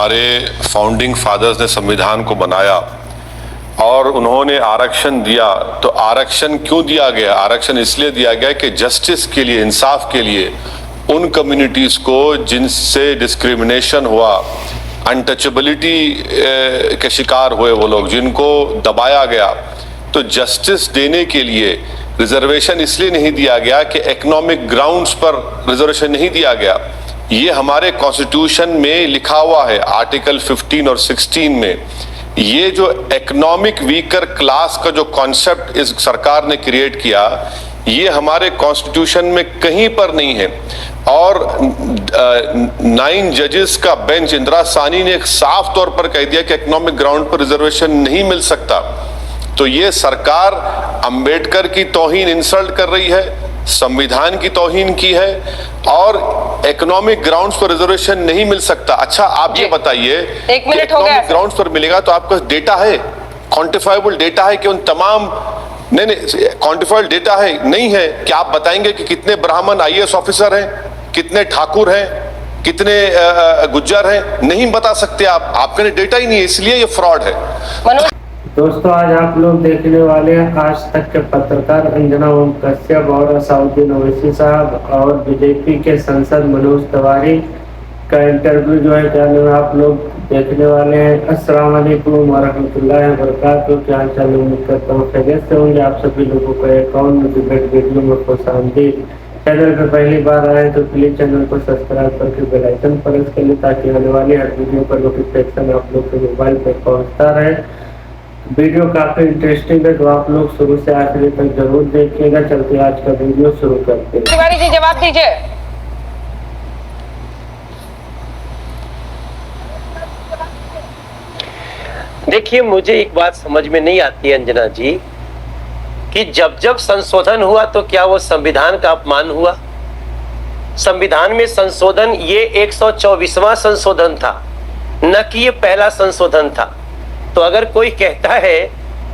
हमारे founding fathers ने संविधान को बनाया और उन्होंने आरक्षण दिया, तो आरक्षण क्यों दिया गया? आरक्षण इसलिए दिया गया कि जस्टिस के लिए, इंसाफ के लिए, उन कम्युनिटीज को जिनसे डिस्क्रिमिनेशन हुआ, अनटचेबिलिटी के शिकार हुए, वो लोग जिनको दबाया गया, तो जस्टिस देने के लिए रिजर्वेशन इसलिए नहीं दिया गया कि इकोनॉमिक ग्राउंड्स पर रिजर्वेशन नहीं दिया गया। ये हमारे कॉन्स्टिट्यूशन में लिखा हुआ है, आर्टिकल 15 और 16 में। ये जो इकोनॉमिक वीकर क्लास का जो कॉन्सेप्ट इस सरकार ने क्रिएट किया, ये हमारे कॉन्स्टिट्यूशन में कहीं पर नहीं है। और 9 जजेस का बेंच, इंदिरा साहनी ने एक साफ तौर पर कह दिया कि इकोनॉमिक ग्राउंड पर रिजर्वेशन नहीं मिल सकता। तो ये सरकार अंबेडकर की तौहीन, इंसल्ट कर रही है, संविधान की तौहीन की है, और इकोनॉमिक ग्राउंड्स पर रिजर्वेशन नहीं मिल सकता। अच्छा, आप ये बताइए, इकोनॉमिक ग्राउंड्स पर मिलेगा तो आपका डेटा है, क्वांटिफाइबल डेटा है कि उन तमाम, नहीं क्वांटिफाइबल डेटा है, नहीं है। क्या आप बताएंगे कि कितने ब्राह्मण IAS ऑफिसर हैं, कितने ठाकुर हैं, कितने गुज्जर हैं? नहीं बता सकते आप, आपके डेटा ही नहीं है, इसलिए ये फ्रॉड है। दोस्तों, आज आप लोग देखने वाले हैं आज तक के पत्रकार अंजना ओम कश्यप और असाउद्दीन ओवैसी साहब और बीजेपी के सांसद मनोज तिवारी का इंटरव्यू जो है चैनल में आप लोग देखने वाले हैं। अस्सलाम वालेकुम वरहमतुल्लाहि वबरकातुहू। क्या हाल चाल, उम्मीद करता हूँ खैरियत से होंगे। आप सभी लोगों को एक और डिबेट वीडियो में खुशामदीद। चैनल पर पहली बार आए तो प्लीज चैनल को सब्सक्राइब करके बेल आइकन प्रेस कर ले, ताकि आने वाली हर वीडियो का नोटिफिकेशन आप लोग के मोबाइल पर पहुँचता रहे। वीडियो काफी इंटरेस्टिंग है, तो आप लोग शुरू से आखिर तक जरूर देखिएगा। चलते आज का वीडियो शुरू करते हैं। तिवारी जी, जवाब दीजिए। देखिए, मुझे एक बात समझ में नहीं आती है अंजना जी, कि जब जब संशोधन हुआ तो क्या वो संविधान का अपमान हुआ? संविधान में संशोधन ये 124वां संशोधन था, न कि ये पहला संशोधन था। तो अगर कोई कहता है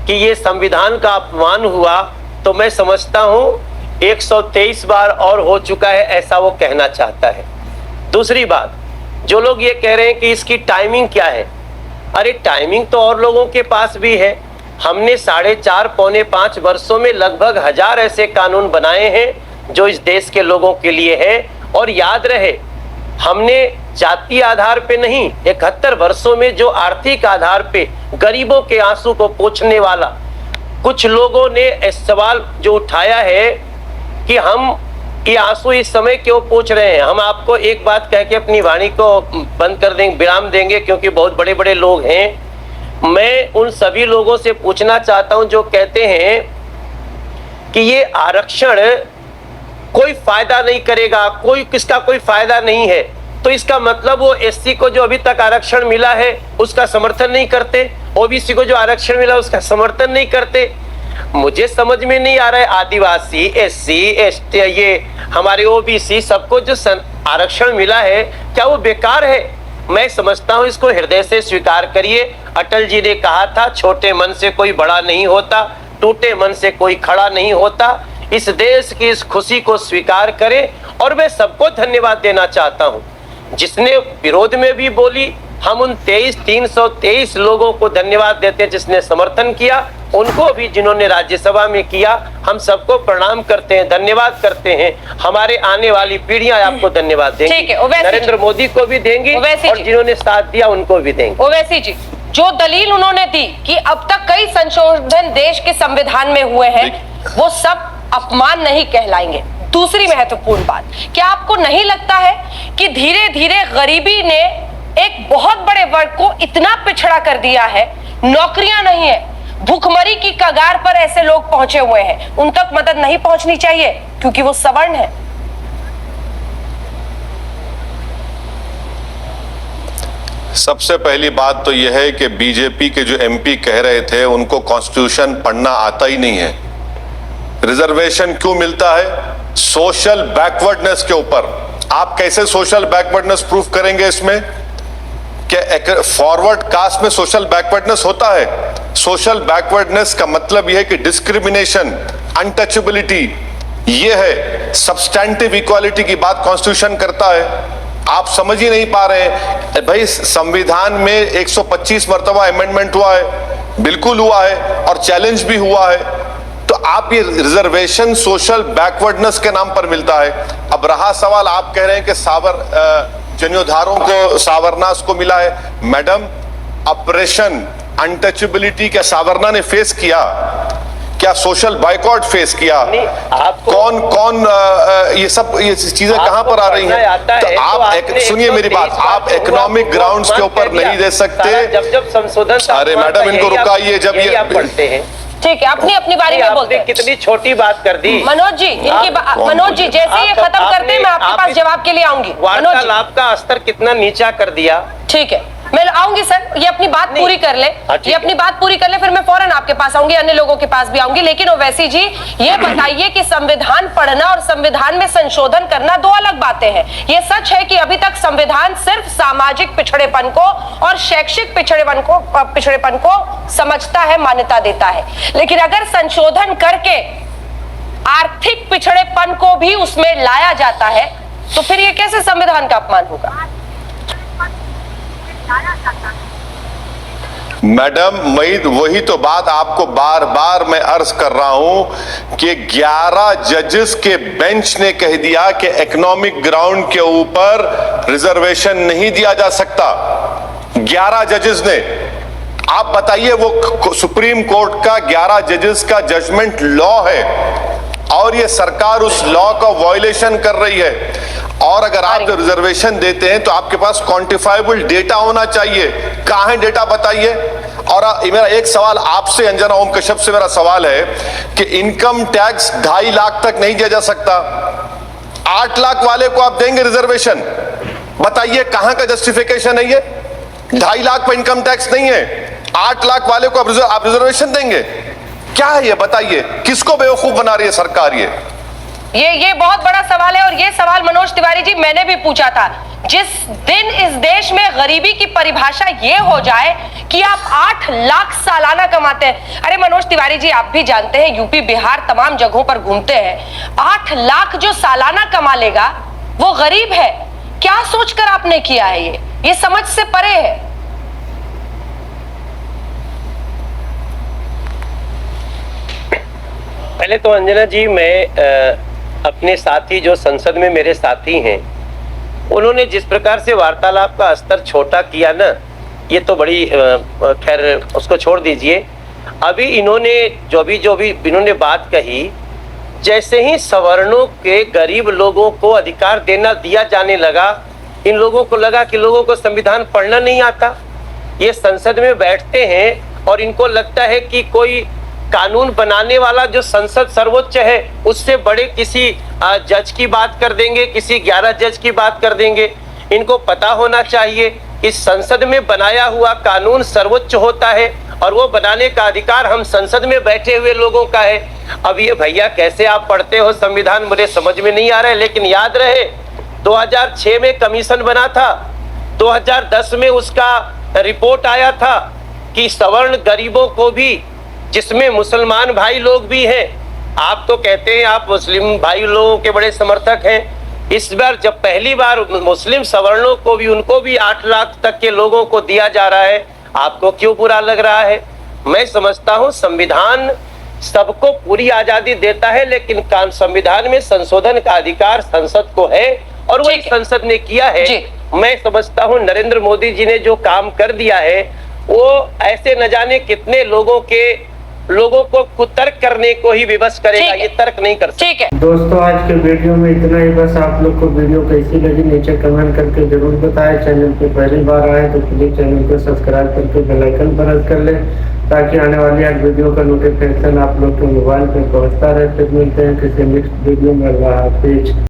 कि ये संविधान का अपमान हुआ, तो मैं समझता हूं 123 बार और हो चुका है, ऐसा वो कहना चाहता है। दूसरी बात, जो लोग ये कह रहे हैं कि इसकी टाइमिंग क्या है, अरे टाइमिंग तो और लोगों के पास भी है। हमने 4.5 पौने 5 वर्षों में लगभग 1000 ऐसे कानून बनाए हैं जो इस देश के लोगों के लिए हैं। और याद रहे, हमने जातीय आधार पे नहीं, 71 वर्षों में जो आर्थिक आधार पे गरीबों के आंसू को पोंछने वाला, कुछ लोगों ने इस सवाल जो उठाया है कि हम ये आंसू इस समय क्यों पोंछ रहे हैं, हम आपको एक बात कह के अपनी वाणी को बंद कर देंगे, विराम देंगे, क्योंकि बहुत बड़े बड़े लोग हैं। मैं उन सभी लोगों से पूछना चाहता हूं जो कहते हैं कि ये आरक्षण कोई फायदा नहीं करेगा, कोई किसका कोई फायदा नहीं है, तो इसका मतलब वो SC को जो अभी तक आरक्षण मिला है उसका समर्थन नहीं करते, OBC को जो आरक्षण मिला उसका समर्थन नहीं करते। मुझे समझ में नहीं आ रहा है, आदिवासी, SC, ST, ये हमारे OBC सबको जो आरक्षण मिला है, क्या वो बेकार है? मैं समझता हूँ इसको हृदय से स्वीकार करिए। अटल जी ने कहा था, छोटे मन से कोई बड़ा नहीं होता, टूटे मन से कोई खड़ा नहीं होता। इस देश की इस खुशी को स्वीकार करें। और मैं सबको धन्यवाद देना चाहता हूं जिसने विरोध में भी बोली। हम उन 323 लोगों को धन्यवाद देते हैं जिसने समर्थन किया, उनको भी जिन्होंने राज्यसभा में किया। हम सबको प्रणाम करते हैं, धन्यवाद करते हैं। हमारे आने वाली पीढ़ियां आपको धन्यवाद देंगी, नरेंद्र मोदी को भी देंगी, और जिन्होंने साथ दिया उनको भी देंगे। ओवैसी जी, जो दलील उन्होंने दी कि अब तक कई संशोधन देश के संविधान में हुए हैं, वो सब अपमान नहीं कहलाएंगे। दूसरी महत्वपूर्ण बात, क्या आपको नहीं लगता है कि धीरे धीरे गरीबी ने एक बहुत बड़े वर्ग को इतना पिछड़ा कर दिया है? नौकरियां नहीं है, भूखमरी की कगार पर ऐसे लोग पहुंचे हुए हैं, उन तक मदद नहीं पहुंचनी चाहिए क्योंकि वो सवर्ण है। सबसे पहली बात तो यह है कि बीजेपी के जो MP कह रहे थे उनको कॉन्स्टिट्यूशन पढ़ना आता ही नहीं है। रिजर्वेशन क्यों मिलता है? सोशल बैकवर्डनेस के ऊपर। आप कैसे सोशल बैकवर्डनेस प्रूफ करेंगे इसमें? क्या फॉरवर्ड कास्ट में सोशल बैकवर्डनेस होता है? सोशल बैकवर्डनेस का मतलब यह है कि डिस्क्रिमिनेशन, अनटचेबिलिटी, ये है। सब्सटैंटिव इक्वालिटी की बात कॉन्स्टिट्यूशन करता है। आप समझ ही नहीं पा रहे हैं भाई। संविधान में 125 मर्तबा अमेंडमेंट हुआ है, बिल्कुल हुआ है, और चैलेंज भी हुआ है। तो आप ये रिजर्वेशन सोशल बैकवर्डनेस के नाम पर मिलता है। अब रहा सवाल, आप कह रहे हैं कि जन्योधारों को सावरनास को मिला है। मैडम, ऑपरेशन अनटचेबिलिटी क्या सावरना ने फेस किया? क्या सोशल बाइकॉट फेस किया? कौन ये चीजें कहां पर आ रही हैं? तो आप सुनिए मेरी बात, आप इकोनॉमिक ग्राउंड्स के ऊपर नहीं दे सकते। जब संशोधन, अरे मैडम, इनको रुकाइए। जब ये आप पढ़ते हैं, ठीक है, अपनी बारी में बोलते हैं। कितनी छोटी बात कर दी मनोज जी। मनोज जी, जैसे ये खत्म करते हैं मैं आपके पास जवाब के लिए आऊंगी। वार्तालाप का स्तर कितना नीचा कर दिया। ठीक है, मैं आऊंगी सर, ये अपनी बात पूरी कर ले, ये अपनी बात पूरी कर ले, फिर मैं फौरन आपके पास आऊंगी, अन्य लोगों के पास भी आऊंगी। लेकिन ओवैसी जी, ये बताइए कि संविधान पढ़ना और संविधान में संशोधन करना दो अलग बातें हैं। ये सच है कि अभी तक संविधान सिर्फ सामाजिक पिछड़ेपन को और शैक्षिक पिछड़ेपन को समझता है, मान्यता देता है। लेकिन अगर संशोधन करके आर्थिक पिछड़ेपन को भी उसमें लाया जाता है तो फिर ये कैसे संविधान का अपमान होगा? मैडम, वही तो बात आपको बार बार मैं अर्ज कर रहा हूं कि 11 जजेस के बेंच ने कह दिया कि इकोनॉमिक ग्राउंड के ऊपर रिजर्वेशन नहीं दिया जा सकता। 11 जजेस ने। आप बताइए, वो सुप्रीम कोर्ट का 11 जजेस का जजमेंट लॉ है और ये सरकार उस लॉ का वायलेशन कर रही है। और अगर आप जो रिजर्वेशन देते हैं तो आपके पास क्वांटिफाइबल डेटा होना चाहिए। कहां है डेटा, बताइए। और मेरा एक सवाल आपसे, अंजना ओम कश्यप से मेरा सवाल है कि इनकम टैक्स 2.5 लाख तक नहीं दिया जा सकता, 8 लाख वाले को आप देंगे रिजर्वेशन? बताइए कहां का जस्टिफिकेशन है ये? 2.5 लाख पर इनकम टैक्स नहीं है, 8 लाख वाले को आप रिजर्वेशन देंगे? क्या है ये, बताइए। किसको बेवकूफ बना रही है सरकार? ये बहुत बड़ा सवाल है। और ये सवाल मनोज तिवारी जी मैंने भी पूछा था। जिस दिन इस देश में गरीबी की परिभाषा ये हो जाए कि आप 8 लाख सालाना कमाते हैं। अरे मनोज तिवारी जी, आप भी जानते हैं, यूपी बिहार तमाम जगहों पर घूमते हैं, 8 लाख जो सालाना कमा लेगा वो गरीब है। क्या सोचकर आपने किया है? ये समझ से परे है। पहले तो अंजना जी, मैं अपने साथी जो संसद में मेरे साथी हैं, उन्होंने जिस प्रकार से वार्तालाप का स्तर छोटा किया ना, ये तो बड़ी खैर उसको छोड़ दीजिए। अभी इन्होंने जो भी इन्होंने बात कही, जैसे ही सवर्णों के गरीब लोगों को अधिकार दिया जाने लगा, इन लोगों को लगा कि लोगों को संविधान पढ़ना नहीं आता। ये संसद में बैठते हैं और इनको लगता है कि कोई कानून बनाने वाला जो संसद सर्वोच्च है उससे बड़े किसी जज की बात कर देंगे, किसी 11 जज की बात कर देंगे। इनको पता होना चाहिए कि संसद में बनाया हुआ कानून सर्वोच्च होता है और वो बनाने का अधिकार हम संसद में बैठे हुए लोगों का है। अब ये भैया कैसे आप पढ़ते हो संविधान, मुझे समझ में नहीं आ रहा है। लेकिन याद रहे 2006 में कमीशन बना था, 2010 में उसका रिपोर्ट आया था कि सवर्ण गरीबों को भी, जिसमें मुसलमान भाई लोग भी हैं, आप तो कहते हैं आप मुस्लिम भाई लोगों के बड़े समर्थक हैं। इस बार जब पहली बार मुस्लिम सवर्णों को भी, उनको भी 8 लाख तक के लोगों को दिया जा रहा है, आपको क्यों बुरा लग रहा है? मैं समझता हूं संविधान सबको पूरी आजादी देता है, लेकिन संविधान में संशोधन का अधिकार संसद को है और वही संसद ने किया है। मैं समझता हूं नरेंद्र मोदी जी ने जो काम कर दिया है वो ऐसे न जाने कितने लोगों को कुतर्क करने को ही विवश करेगा, ये तर्क नहीं कर सकता। ठीक है दोस्तों, आज के वीडियो में इतना ही। बस आप लोग को वीडियो कैसी लगी नीचे कमेंट करके जरूर बताएं। चैनल पे पहली बार आए तो प्लीज चैनल को सब्सक्राइब करके बेल आइकन प्रेस कर ले, ताकि आने वाली हर वीडियो का नोटिफिकेशन आप लोग के मोबाइल पे पहुंचता रहे। फिर मिलते हैं किसी नेक्स्ट वीडियो में। अल्लाह हाफिज।